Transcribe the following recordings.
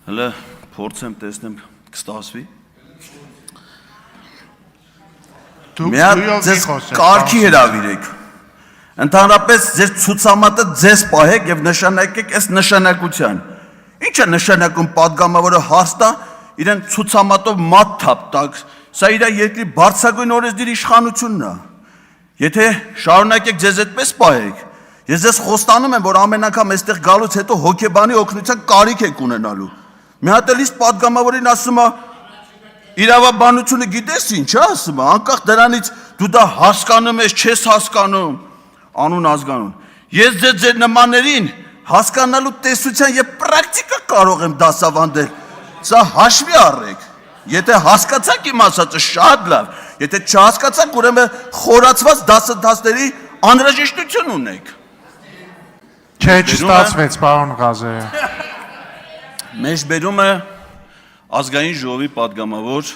Հələ փորձեմ տեսնեմ կստացվի։ Միատ ձեզ կարգի հրավիրեք։ Ընդհանրապես ձեր ցուցամատը ձեզ պահեք եւ նշանակեք այս նշանակության։ Ինչ է նշանակում падգամավորը հարստա իրեն ցուցամատով մատ թափ տակ։ Սա իր երկրի բարձրագույն օրենսդիր իշխանությունն է։ Եթե շարունակեք ձեզ այդպես պահեք, ես ձեզ խոստանում եմ, որ ամեն անգամ այստեղ գալուց հետո հոգեբանի օգնության կարիք եք ունենալու։ Մի հատ էլ իսկ падգամավորին ասում է իրավաբանությունը գիտես ինչ է ասում, անկախ դրանից դու դա հասկանում ես, չես հասկանում, անուն ազգանուն։ Ես ձեր նմաններին հասկանալու տեսության եւ պրակտիկա կարող եմ դասավանդել։ Սա հաշվի առեք։ Եթե հասկացաք իմ ասածը շատ լավ, եթե չհասկացաք, ուրեմն խորացված դասընթացների անհրաժեշտություն ունեք։ Չէ, չստացվեց, պարոն Ղազարյան։ Մեջբերումը ազգային ժողովի падգամավոր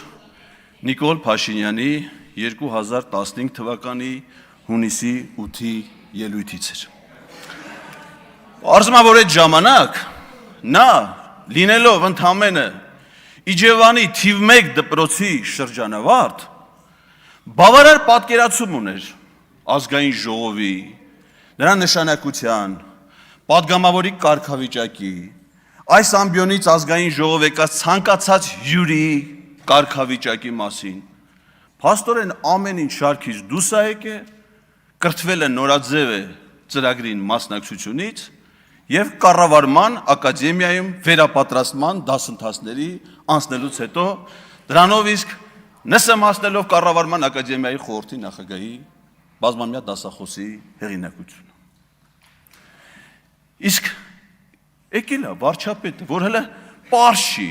Նիկոլ Փաշինյանի 2015 թվականի հունիսի 8-ի ելույթից էր։ Արզում է, որ այդ ժամանակ նա լինելով ընդամենը Իջևանի թիվ 1 դպրոցի շրջանավարտ բավարար պատկերացում ուներ ազգային ժողովի, նրա նշանակության, падգամավորի կարգավիճակի, այս ամբիոնից ազգային ժողով եկած ցանկացած հյուրի կարգավիճակի մասին։ Փաստորեն ամեն ինչ շարքից դուրս է եկել, կրթվել է նորաձև է ծրագրին մասնակցությունից եւ կառավարման ակադեմիայում վերապատրաստման դասընթացների անցնելուց հետո դրանով իսկ նսեմացնելով կառավարման ակադեմիայի խորհրդի նախագահի բազմամյա դասախոսի հեղինակությունը։ Իսկ եկել է վարչապետը, որ հələ պարզ չի,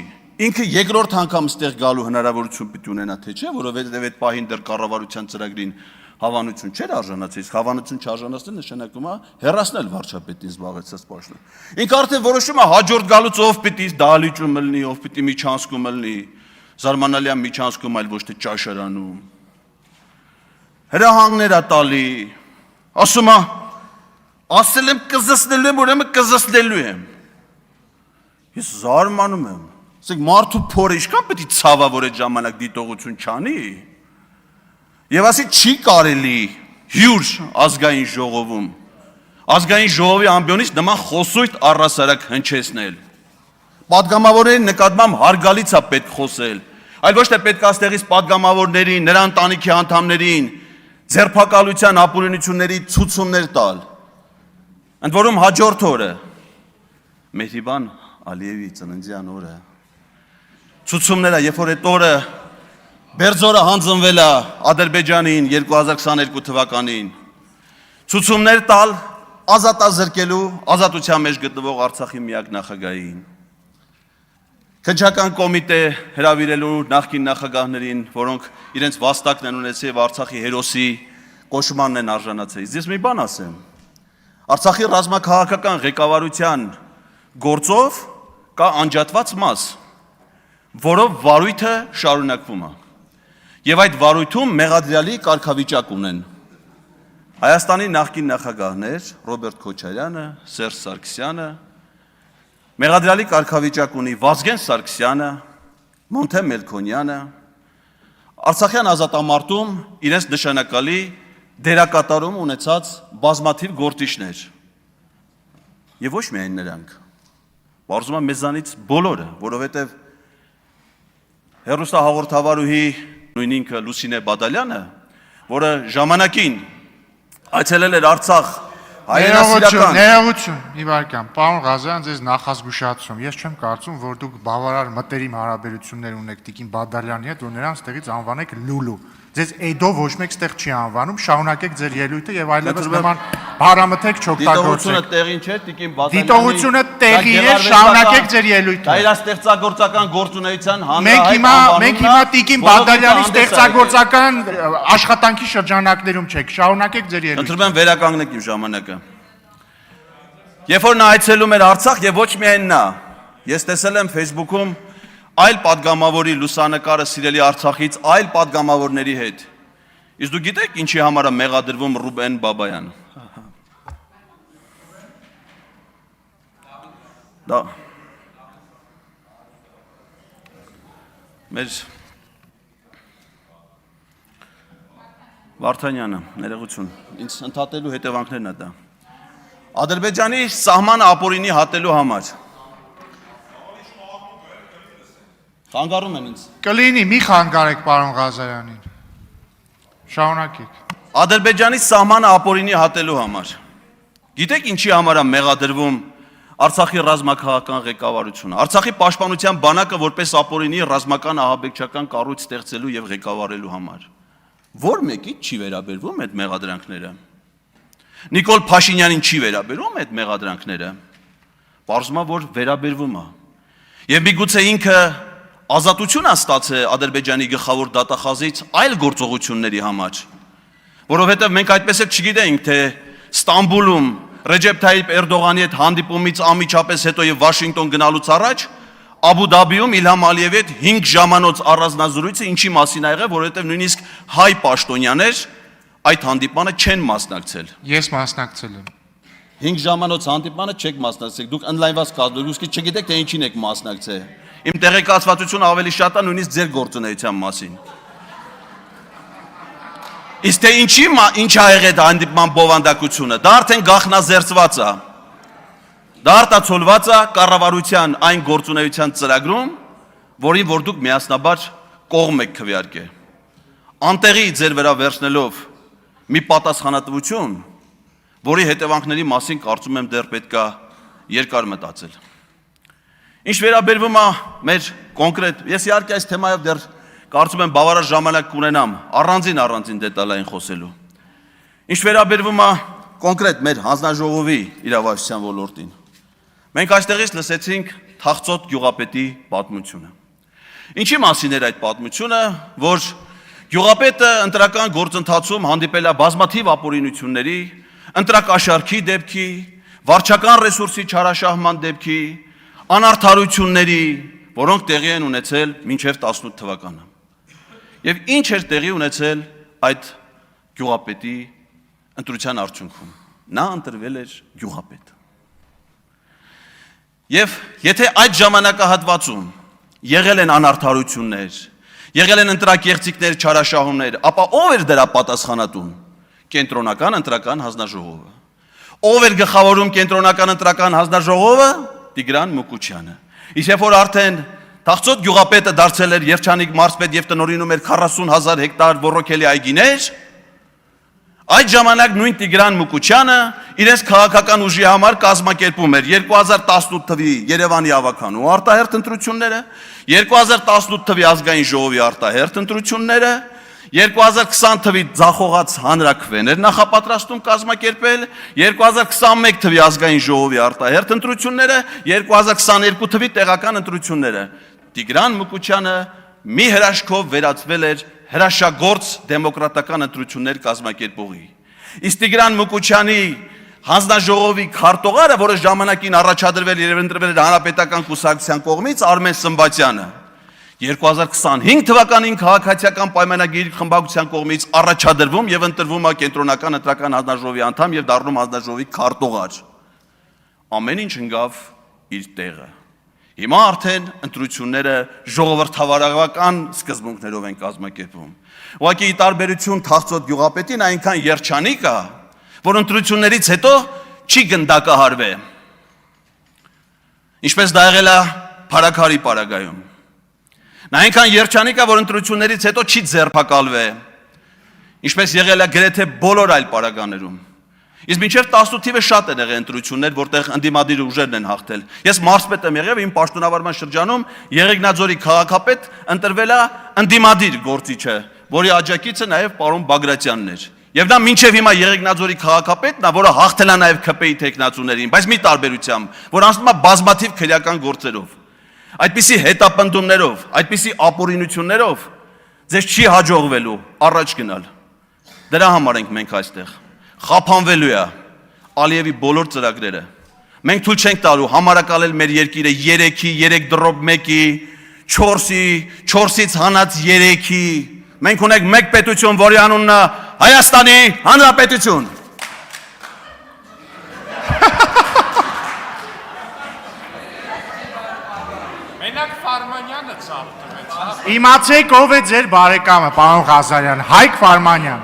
ինքը երկրորդ անգամ ստեղ գալու հնարավորություն պիտի ունենա, թե չէ, որովհետև այդ պահին դեռ կառավարության ծրագրին հավանություն չէր արժանացել, իսկ հավանություն չարժանացնել նշանակում է հեռացնել վարչապետին զբաղեցած պաշտոնը։ Ինքը արդեն որոշում է հաջորդ գալուց ով պիտի դահլիճում լինի, ով պիտի միջանցքում լինի, զարմանալի է միջանցքում, այլ ոչ թե ճաշարանում։ Հրահանգներ է տալի, ասում է, ասել եմ կզսնելու եմ, ուրեմն կզսնելու եմ։ Ես զարմանում եմ, ասեք մարդու փորը ինչքան պետք է ցավա, որ այդ ժամանակ դիտողություն չանի։ Եվ ասի չի կարելի հյուր ազգային ժողովում, ազգային ժողովի ամբիոնից նման խոսույթ առհասարակ հնչեցնել։ Պատգամավորների նկատմամբ հարգալից է պետք խոսել, այլ ոչ թե պետք է այստեղից պատգամավորներին, նրա ընտանիքի անդամներին ձերբակալության ապօրինությունների ցուցումներ տալ։ Ընդ որում հաջորդ օրը Մեհրիբան Ալիևի ծննդյան օրը ցուցումները, երբ որ այդ օրը Բերձորը հանձնվել է Ադրբեջանին 2022 թվականին, ցուցումներ տալ ազատազրկելու ազատության մեջ գտնվող Արցախի միակ նախագահին, քննչական կոմիտե հրավիրելու նախկին նախագահներին, որոնք իրենց վաստակն են ունեցել եւ Արցախի հերոսի կոչմանն են արժանացել։ Ես մի բան ասեմ, Արցախի ռազմաքաղաքական ղեկավարության գործով կա անջատված մաս, որով վարույթը շարունակվում է։ Եվ այդ վարույթում մեղադրյալի կարգավիճակ ունեն Հայաստանի նախկին նախագահներ Ռոբերտ Քոչարյանը, Սերժ Սարգսյանը, մեղադրյալի կարգավիճակ ունի Վազգեն Սարգսյանը, Մոնթե Մելքոնյանը, Արցախյան ազատամարտում իրենց նշանակալի դերակատարում ունեցած բազմաթիվ գործիչներ։ Եվ ոչ միայն նրանք, բարձում է մեզանից բոլորը, որովհետև հեռուստահաղորդավարուհի նույն ինքը Լուսինե Բադալյանը, որը ժամանակին այցելել էր Արցախ հայրենասիրական։ Ներողություն, Իվարկյան, պարոն Ղազարյան, ձեզ նախազգուշացում։ Ես չեմ կարծում, որ դուք բավարար մտերիմ հարաբերություններ ունեք Տիկին Բադալյանի հետ, որ նրան ստեղից անվանեք Լուլու։ Ձեզ Էդով ոչ մեկ ստեղ չի անվանում, շարունակեք ձեր ելույթը եւ այլևս նման բարամթերք չօգտագործեք։ Դիտողությունը տեղին չէ, Տիկին Բադալյանի։ Դիտողությունը տեղի է, շարունակեք ձեր ելույթը։ Դա իր ստեղծագործական գործունեության Մենք հիմա Տիկին Բադալյանի ստեղծագործական աշխատանքի շրջանակներում չեք, շարունակեք ձեր ելույթը։ Խնդրում եմ վերականգնեք իմ ժամանակը։ Երբ որ նա այցելում էր Արցախ եւ ոչ միայն նա, ես տեսել եմ Facebook-ում այլ падգամավորի լուսանկարը սիրելի Արցախից այլ падգամավորների հետ։ Իսկ դու գիտեք ինչի համար է մեղադրվում Ռուբեն Բաբայան։ Դա մեր Վարդանյանը, ներողություն, ինձ ընդհատելու հետևանքներն է դա։ Ադրբեջանի սահմանը ապօրինի հատելու համար։ Խանգարում են ինձ։ Կլինի, մի խանգարեք պարոն Ղազարյանին։ Շարունակեք։ Ադրբեջանի սահմանը ապօրինի հատելու համար։ Գիտեք ինչի համար է մեղադրվում Արցախի ռազմաքաղաքական ղեկավարությունը։ Արցախի պաշտպանության բանակը որպես ապօրինի ռազմական ահաբեկչական կառույց ստեղծելու եւ ղեկավարելու համար։ Որ մեկի չի վերաբերվում այդ մեղադրանքները։ Նիկոլ Փաշինյանին չի վերաբերվում այդ մեղադրանքները։ Պարզվում է, որ վերաբերվում է։ Եվ միգուցե ինքը ազատություն է ստացել Ադրբեջանի գլխավոր դատախազից այլ գործողությունների համար, որովհետև մենք այդպես էլ չգիտենք, թե Ստամբուլում Ռեջեփ Թայիպ Էրդողանի հետ հանդիպումից անմիջապես հետո եւ Վաշինգտոն գնալուց առաջ Աբու Դաբիում Իլհամ Ալիևի հետ 5 ժամանոց առանձնազրույցը ինչի մասին ա եղել, որովհետև նույնիսկ հայ պաշտոնյաներ այդ հանդիպանը չեն մասնակցել։ Ես մասնակցել եմ։ 5 ժամանոց հանդիպանը չեք մասնակցել, դուք օնլայնված կազմակերպ, դուք չգիտեք թե ինչին եք մասնակցել։ Իմ տեղեկացվածությունը ավելի շատ է նույնիսկ ձեր գործունեության մասին։ Իսկ թե ինչ ա եղել հանդիպման բովանդակությունը, դա արդեն գաղտնազերծված է։ Դա արտացոլված է կառավարության այն գործունեության ծրագրում, որին որ դուք միասնաբար կողմ եք քվեարկել։ Անտեղի ձեր վրա վերցնելով մի պատասխանատվություն, որի հետևանքների մասին կարծում եմ դեռ պետք է երկար մտածել։ Ինչ վերաբերվում է մեր կոնկրետ, ես իհարկե այս թեմայով դեռ կարծում եմ բավարար ժամանակ կունենամ առանձին դետալային խոսելու։ Ինչ վերաբերվում է կոնկրետ մեր հանձնաժողովի իրավասության ոլորտին։ Մենք այստեղից լսեցինք Թախծոտ գյուղապետի պատմությունը։ Ինչի մասին էր այդ պատմությունը, որ գյուղապետը ընտրական գործընթացում հանդիպել է բազմաթիվ ապօրինությունների, ընտրակաշարքի դեպքի, վարչական ռեսուրսի չարաշահման դեպքի, անարդարությունների, որոնք տեղի են ունեցել մինչև 18 թվականը։ Եվ ինչ էր տեղի ունեցել այդ գյուղապետի ընտրության արդյունքում։ Նա ընտրվել էր գյուղապետ։ Եվ եթե այդ ժամանակահատվածում եղել են անարդարություններ, եղել են ընտրակեղծիքներ, չարաշահումներ, ապա ով էր դրա պատասխանատուն։ Կենտրոնական ընտրական հանձնաժողովը։ Ով էր գլխավորում կենտրոնական ընտրական հանձնաժողովը։ Տիգրան Մուկուչյանը։ Իսկ երբ որ արդեն Թախծոտ գյուղապետը դարձել էր երջանիկ մարզպետ եւ տնօրինում էր 40,000 հեկտար ոռոգելի այգիներ, այդ ժամանակ նույն Տիգրան Մուկուչյանը իրենց քաղաքական ուժի համար կազմակերպում էր 2018 թվականի Երևանի ավականու արտահերթ ընտրությունները, 2018 թվականի ազգային ժողովի արտահերթ ընտրությունները, 2020 թվականի ձախողած հանրաքվեներ նախապատրաստում կազմակերպել, 2021 թվականի ազգային ժողովի արտահերթ ընտրությունները, 2022 թվականի տեղական ընտրությունները։ Տիգրան Մուկուչյանը մի հրաշքով վերածվել էր հրաշագործ դեմոկրատական ընտրություններ կազմակերպողի։ Իսկ Տիգրան Մուկուչյանի հանձնաժողովի քարտուղարը, որը ժամանակին առաջադրվել եւ ընտրվել էր Հանրապետական կուսակցության կողմից, Արմեն Սմբատյանը, 2025 թվականին քաղաքացիական պայմանագիր խմբակցության կողմից առաջադրվում եւ ընտրվում է կենտրոնական ընտրական հանձնաժողովի անդամ եւ դառնում հանձնաժողովի քարտուղար։ Ամեն ինչ ընկավ իր տեղը։ Հիմա արդեն ընտրությունները ժողովրդավարական սկզբունքներով են կազմակերպվում։ Ուղղակի ի տարբերություն Թախծոտ գյուղապետին այնքան երջանիկ է, որ ընտրություններից հետո չի գնդակահարվել։ Ինչպես դա եղել է Փարաքարի պարագայում։ Նա այնքան երջանիկ է, որ ընտրություններից հետո չի ձերբակալվել։ Ինչպես եղել է գրեթե բոլոր այլ պարագաներում։ Իսկ մինչև 18 թիվը շատ են եղել ընտրություններ, որտեղ ընդդիմադիր ուժերն են հաղթել։ Ես մարզպետ եմ եղել, իմ պաշտոնավարման շրջանում Եղեգնաձորի քաղաքապետ ընտրվել է ընդդիմադիր գործիչը, որի աջակիցը նաև պարոն Բագրատյանն էր։ Եվ նա մինչև հիմա Եղեգնաձորի քաղաքապետն է, որը հաղթել է նաև ՔՊ-ի տեխնացուներին, բայց մի տարբերությամբ, որ անցնում է բազմաթիվ քրեական գործերով։ Այդպիսի հետապնդումներով, այդպիսի ապօրինություններով ձեզ չի հաջողվելու առաջ գնալ։ Դրա համար ենք մենք այստեղ։ Խափանվելու է Ալիևի բոլոր ծրագրերը։ Մենք թույլ չենք տալու համարակալել մեր երկիրը 3-ի, 3 դրոպ 1-ի, 4-ի, 4-ից հանած 3-ի։ Մենք ունենք մեկ պետություն, որի անունն է Հայաստանի Հանրապետություն։ Մենակ Ֆարմանյանը ցավ տվեց։ Իմացեք ով է ձեր բարեկամը, պարոն Ղազարյան, Հայկ Ֆարմանյան։